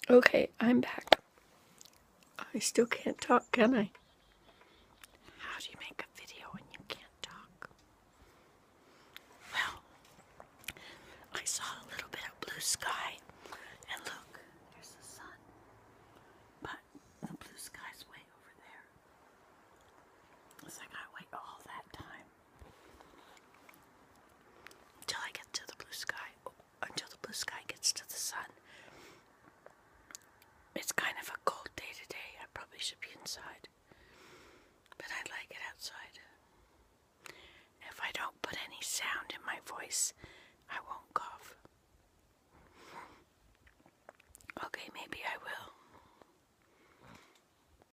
Okay, I'm back. I still can't talk, can I? How do you make a video when you can't talk? Well, I saw a little bit of blue sky, and look, there's the sun. But the blue sky's way over there. It's like I wait all that time until I get to the blue sky, until the blue sky gets to the sun. It's kind of a cold day today. I probably should be inside, but I like it outside. If I don't put any sound in my voice, I won't